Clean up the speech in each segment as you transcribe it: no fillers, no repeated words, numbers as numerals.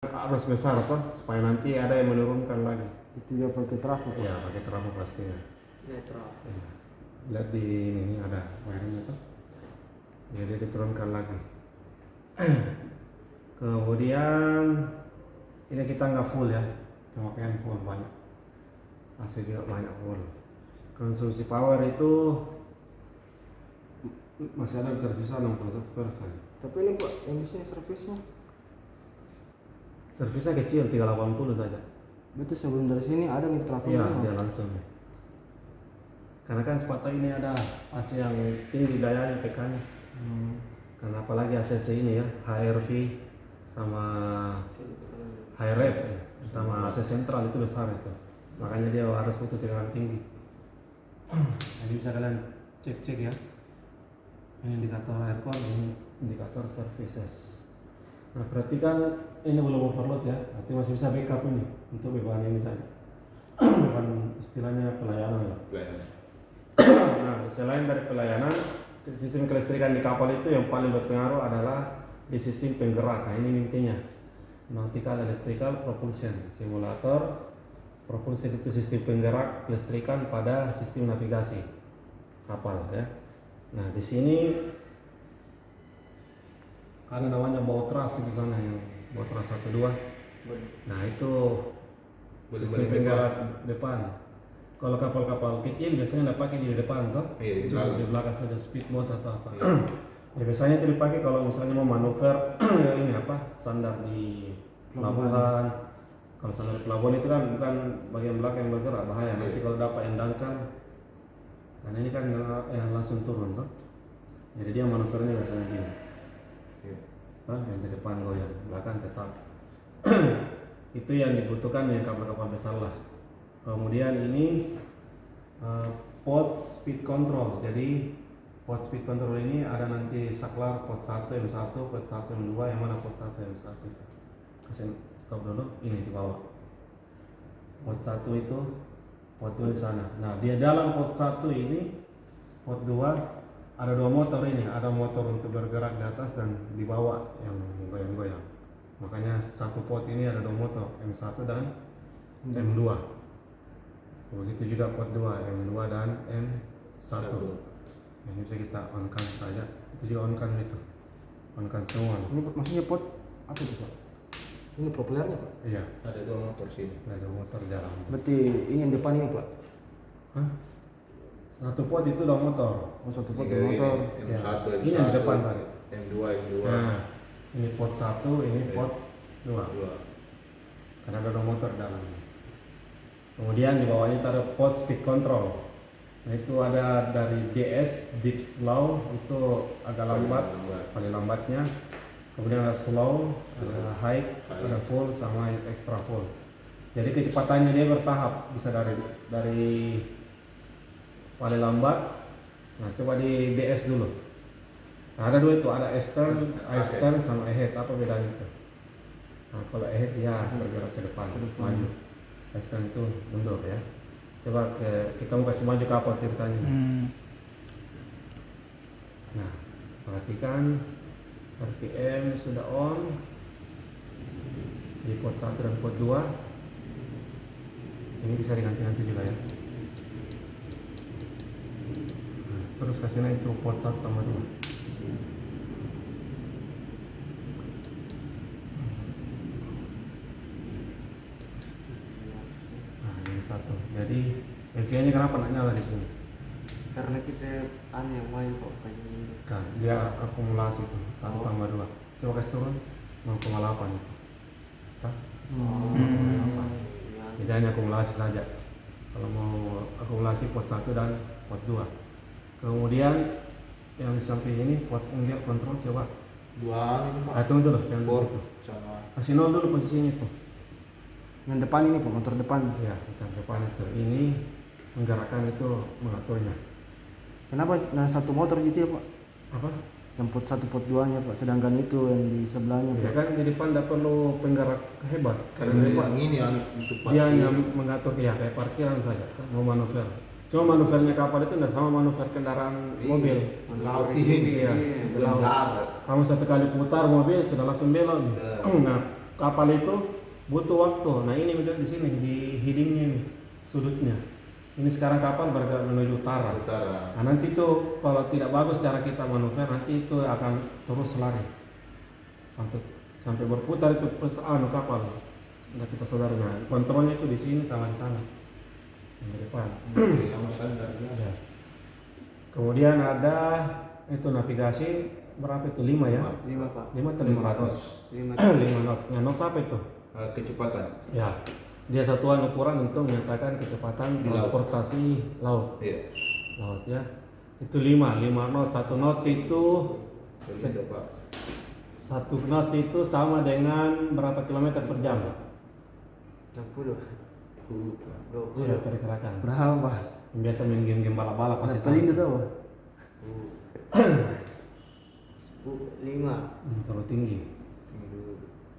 arus besar apa supaya nanti ada yang menurunkan lagi. Itu dia pakai trafo. Ya pakai trafo pastinya. Netral. Ya. Lihat di ini ada wiring itu, jadi diturunkan lagi. Kemudian ini kita nggak full ya, pemakaian full banyak, AC juga banyak full. Konsumsi power itu masih ada tersisa 61%. Tapi ini Pak, yang di sini servisnya. Servisnya kecil 380 saja. Berarti sebelum dari sini ada nih trafo. Iya, dia langsung. Karena kan sepatu ini ada AC yang tinggi dayanya PK-nya. Karena apalagi ACC ini ya, HRV sama HRF ya, sama AC sentral itu besar itu. Makanya dia harus butuh tegangan tinggi. Jadi bisa kalian cek-cek ya. Ini indikator aircon, ini indikator services. Nah, perhatikan ini belum overload ya, berarti masih bisa backup ini untuk beban ini saja. Bukan istilahnya pelayanan lah. Nah, selain dari pelayanan, sistem kelistrikan di kapal itu yang paling berpengaruh adalah di sistem penggerak. Nah, ini intinya. Nautical Electrical Propulsion Simulator propulsion itu sistem penggerak kelistrikan pada sistem navigasi kapal ya. Nah, di sini ada namanya bautras di sana yang bautras 1 2. Nah, itu sistem penggerak depan. Kalau kapal-kapal kecil biasanya nggak pakai di depan toh, di belakang saja speedboat atau apa. Ya, biasanya itu dipakai kalau misalnya mau manuver ini apa sandar di pelabuhan. Kalau sandar di pelabuhan itu kan bukan bagian belakang yang bergerak, bahaya. Nanti kalau dapat yang dangkal, dan ini kan yang langsung turun toh. Jadi dia manuvernya biasanya gini. Yang di depan goyang, belakang tetap. Itu yang dibutuhkan yang kapal-kapal besar lah. Kemudian ini port speed control. Jadi port speed control ini ada nanti saklar port 1 M1, port 1 M2, yang mana port 1 M1. Kasih stop dulu, ini di bawah. Port 1 itu port 2 di sana. Nah, dia dalam port 1 ini port 2 ada 2 motor ini, ada motor untuk bergerak di atas dan di bawah yang goyang-goyang. Makanya satu port ini ada 2 motor, M1 dan M2. Begitu juga port 2, M2 dan M1. Ini bisa kita on-kan saja. Itu juga on-kan itu. On-kan semua. Ini maksudnya pot apa itu Pak? Ini propellernya Pak? Iya. Ada 2 motor sini. Ada 2 motor jalan. Berarti ini yang depan ini Pak? Hah? Satu pot itu 2 motor. Oh, satu pot Tiga motor. ini, M1, Ya. M1. Ini yang di depan tadi. M2, M2. Nah, ini pot 1, ini pot 2. 2. Karena ada 2 motor dalam. Kemudian di bawahnya ada port speed control. Nah, itu ada dari DS, deep slow, itu agak lambat, paling lambatnya. Kemudian ada slow, ada high, ada full, sama extra full. Jadi kecepatannya dia bertahap, bisa dari paling lambat. Nah, coba di DS dulu. Nah, ada 2 itu, ada astern sama ahead. Apa bedanya itu? Nah, kalau ahead dia bergerak ke depan, maju. Astern itu mundur ya. Coba kita mau kasih maju kapal ceritanya. Nah, perhatikan RPM sudah on di port 1 dan port 2. Ini bisa diganti-ganti juga ya. Nah, terus kasihnya itu port 1 tambah 2. Nah, ini 1. Jadi MV-nya kenapa nggak nyala di sini? Karena kita yang main Pak kayak ini. Nah, dia akumulasi tuh 1 tambah 2. Coba kasih turun 0,8 itu. Hah? 0,8. Jadi hanya akumulasi saja. Kalau mau akumulasi port 1 dan port 2. Kemudian yang di samping ini port engine control coba. 2 ini Pak. Tunggu dulu, yang Port itu. sama Kasih 0 dulu posisinya itu. Yang depan ini Pak, motor depan. Ya, kita depan itu. Ini menggerakkan itu mengaturnya. Kenapa nah satu motor gitu ya Pak? Apa? Yang pot 1 pot 2 nya Pak, sedangkan itu yang di sebelahnya Ya Pak. kan di depan tidak perlu penggerak hebat. Karena di depan yang ini untuk dia hanya parkir. mengatur ya kayak parkiran saja, kan, mau manuver. Cuma manuvernya kapal itu tidak sama manuver kendaraan mobil. Laut ini. Iya, Belum laut. darat. Kamu 1 kali putar mobil sudah langsung belok. Nah, kapal itu butuh waktu. Nah ini di sini di headingnya ini sudutnya. Ini sekarang kapal bergerak menuju utara. Nah nanti itu kalau tidak bagus cara kita manuver nanti itu akan terus lari sampai berputar itu kapal. Nggak kita sadar. Nah kontrolnya itu di sini sama di sana. Yang di depan. Ya. Kemudian ada itu navigasi berapa itu 5 ya? 5 Pak. 5 atau 500? 5 5 knots. Nah, knots apa itu? Kecepatan. Ya. Dia satuan ukuran untuk menyatakan kecepatan transportasi laut. Iya. Laut ya. Itu 5 knots. 1 knots itu 1 knots itu sama dengan berapa kilometer per jam? 60. 20. Iya, perkirakan. Berapa? Yang biasa main game-game balap-balap pasti Paling itu tahu. 5. Terlalu tinggi.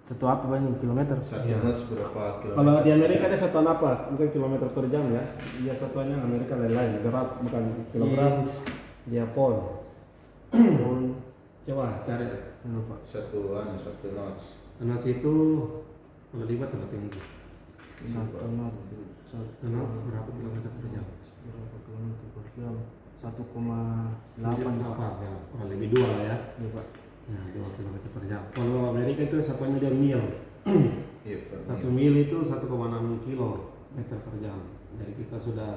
Satu apa banyak kilometer? Satu Iya. knots berapa kilometer? Kalau di Amerika dia satuan apa? Bukan kilometer per jam ya. Dia satuannya Amerika lain-lain. Berat bukan kilogram. Dia pound. Coba cari. Lupa. Satu knots. Knots itu kalau libat terlalu tinggi. 1 knot. Knots berapa kilometer per jam? Berapa kilometer per jam? 1,8 apa ya? Kurang lebih 2 lah ya. Iya Pak. Nah, 2 kilometer per jam. Kalau Amerika itu satuannya dia mil. Iya. 1 mil itu 1,6 kilometer per jam. Jadi kita sudah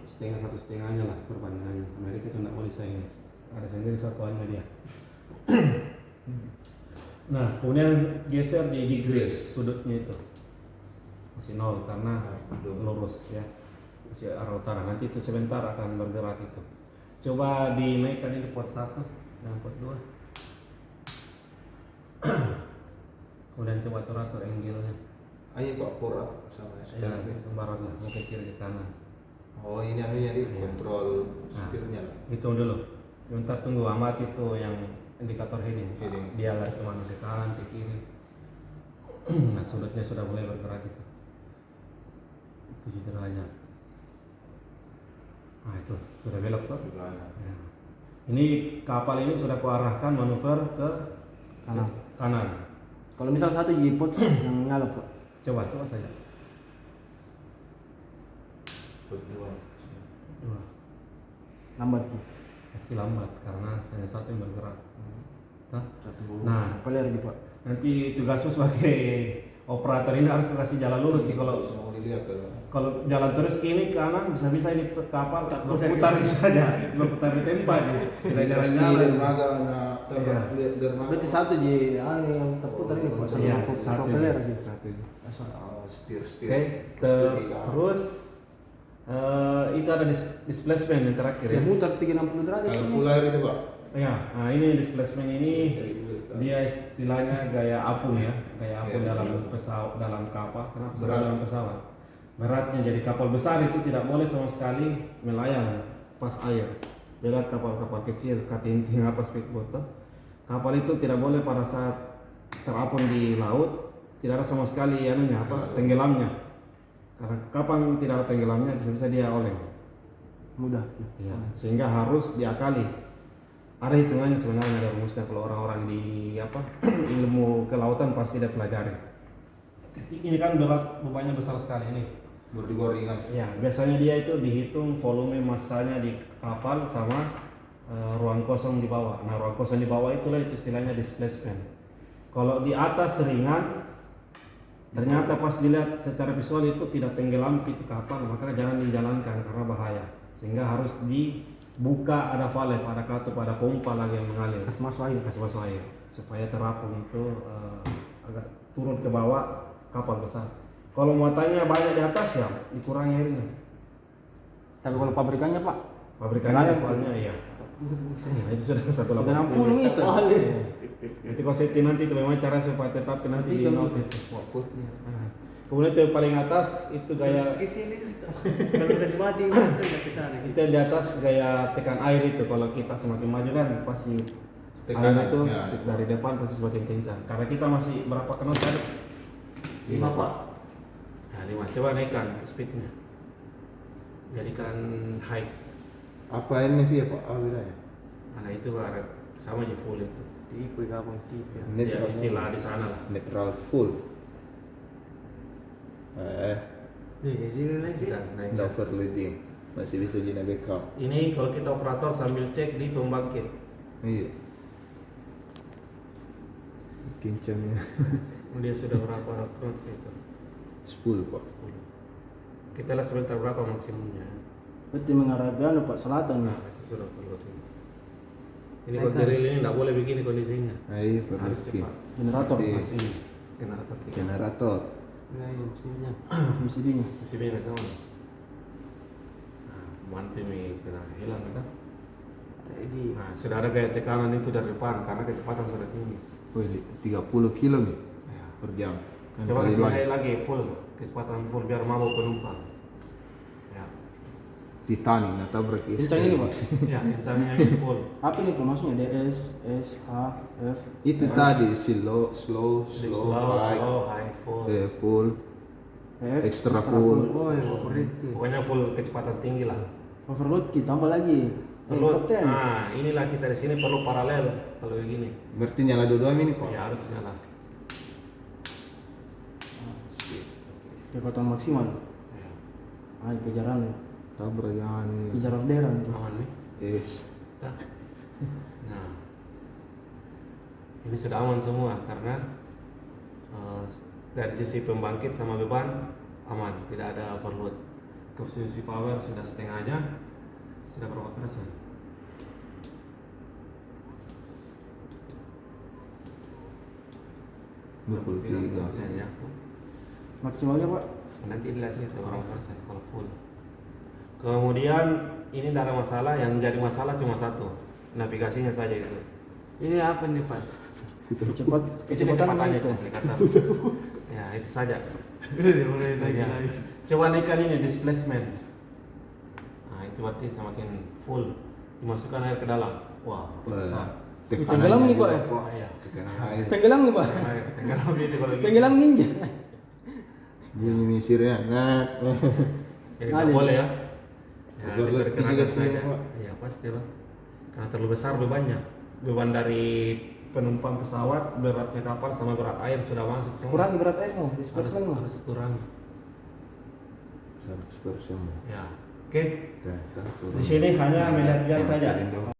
setengahnya lah perbandingannya. Amerika itu tidak boleh saing. Ada sendiri satuannya dia. Nah, kemudian geser di degrees sudutnya itu. Masih 0 karena lurus ya. Masih arah utara. Nanti itu sebentar akan bergerak itu. Coba dinaikkan ini port 1 dan port 2. Kemudian coba atur angle-nya. Ayo Pak Porat sama Ya, sekarang. sembarang lah, mau ke kiri ke kanan. Oh ini anunya di Iya. kontrol Nah. setirnya. Hitung dulu. Sebentar tunggu amati itu yang indikator heading. Heading. Dia lari kemana, ke kanan, ke kiri. Nah sudutnya sudah mulai bergerak itu. 7 derajat. Nah itu sudah belok tuh. Ya. Ini kapal ini sudah kuarahkan manuver ke Kanan. kanan. Kalau misal satu jipot yang nyala Pak. Coba saja. Berdua. Dua. Lambat sih. Pasti lambat karena hanya satu yang bergerak. Hah? Nah, peler di Pak. Nanti tugasmu sebagai operator ini harus kasih jalan lurus sih. Kalau mau dilihat kalau jalan terus kini kanan bisa ini kapal tak berputar saja, berputar di tempat ya. Tidak jalan-jalan. Berarti satu ji yang terputar ini Pak. Iya, Satu satu. propeller gitu. setir. Oke, terus itu ada displacement yang terakhir ya. Ya muter 360 derajat. Kalau ini. full air itu Pak. Ya, nah ini displacement ini dia istilahnya gaya apung ya, gaya apung Iya. dalam pesawat, dalam kapal. Kenapa Berat. dalam pesawat? Beratnya jadi kapal besar itu tidak boleh sama sekali melayang pas air. Beda kapal-kapal kecil, katinting apa speedboat tuh. Kapal itu tidak boleh pada saat terapung di laut tidak ada sama sekali anunya apa tenggelamnya. Karena kapan tidak ada tenggelamnya bisa dia oleng. Mudah. Ya, sehingga harus diakali. Ada hitungannya sebenarnya, ada rumusnya kalau orang-orang di apa ilmu kelautan pasti dia pelajari. Ini kan berat, bebannya besar sekali ini. Berdibori kan. Ya, biasanya dia itu dihitung volume massanya di kapal sama ruang kosong di bawah. Nah, ruang kosong di bawah itulah itu istilahnya displacement. Kalau di atas ringan, ternyata pas dilihat secara visual itu tidak tenggelam itu kapal, maka jangan dijalankan karena bahaya. Sehingga harus dibuka, ada valve, ada katup, ada pompa lagi yang mengalir. Kasih masuk air. Supaya terapung itu agak turun ke bawah kapal besar. Kalau muatannya banyak di atas ya dikurangi airnya. Tapi kalau pabrikannya Pak, Pabrikannya Layak, kapalnya iya. Nah, itu sudah 180 meter. Nanti kau setting nanti itu memang cara supaya tetap ke nanti di note itu. Wakutnya. Nah, kemudian itu yang paling atas itu gaya Kalau udah semati udah ke sana. itu di atas gaya tekan air itu. Kalau kita semakin maju kan pasti Tekanan, air itu ya. dari depan pasti semakin kencang. Karena kita masih berapa knot tadi? 5 Pak. Nah, 5. Coba naikkan speednya. Jadikan high. Apa ini ya Pak? Bedanya? Nah itu barat sama aja full itu. Tipe gabung tipe. Ya, Netral istilah di sana lah. netral full. Di sini lagi sih. Dan naik. Nggak overloading, masih bisa jadi backup. Ini kalau kita operator sambil cek di pembangkit. Iya. Kencangnya Dia sudah berapa knots itu? 10 pak. Kita lihat sebentar berapa maksimumnya. Berarti mengarah ke anu, Pak, selatan Nah, ya. itu sudah perlu. Ini kalau drill ini tidak boleh begini kondisinya. Iya perlu Harus cepat. Generator. Iya. Masih ini generator tiga. Generator. Nah, ini mesinnya. Mesinnya. Masih banyak kawan. Nah, mantu ini kena hilang kita. Jadi Nah, sudah ada gaya tekanan itu dari depan karena kecepatan sudah tinggi. Wih, 30 kilo nih Ya. per jam. Kan Coba kali kasih lagi. gaya lagi full, kecepatan full biar mabuk penumpang. Ya, Titanic, nah tabrak kencang ini, Pak. ya kencangnya ini full. Apa nih pemasuknya? DS, S, H, F. Itu tadi slow, High, full. full, F, Extra full. Oh, ya, overload. Pokoknya full kecepatan tinggi lah. Overload kita tambah lagi. Perlu, Kapten. nah inilah kita di sini perlu paralel kalau begini. Berarti nyala dua-dua ini pak? Ya harus nyala. Kekuatan maksimal. Ya, Ah, kejaran. Tabrak jangan Kejar orderan tuh. aman nih. yes. Dah. Nah, ini sudah aman semua karena dari sisi pembangkit sama beban aman, tidak ada overload. Konsumsi power sudah setengahnya, sudah berapa persen? Dua puluh tiga. Persen ya. Maksimalnya, Pak. Nanti dilihat sih berapa persen kalau full. Kemudian ini tidak ada masalah, yang jadi masalah cuma satu, navigasinya saja itu. Ini apa nih, Pak? Kecepatan Kecepatan aja itu. Ya itu saja. Udah lagi Ya. lagi. Coba naikkan ini displacement. Nah itu berarti semakin full, dimasukkan air ke dalam. Wah, besar. Tenggelam nih, Pak, ya? Wah iya. Tekanan air. Tenggelam nih, Pak. Air tenggelam itu kalau gitu. Tenggelam ninja. Bunyi misirnya. Nah. Jadi Ada. nggak boleh ya. Ya, Overload diperkirakan juga sih, saja. Pak. Iya pasti lah. Karena terlalu besar bebannya. Beban dari penumpang pesawat, beratnya kapal sama berat air sudah masuk semua. Kurangi berat airmu, harus, displacement mu. harus kurangi. 100%. Ya, oke. Dah, Di sini hanya melihat saja.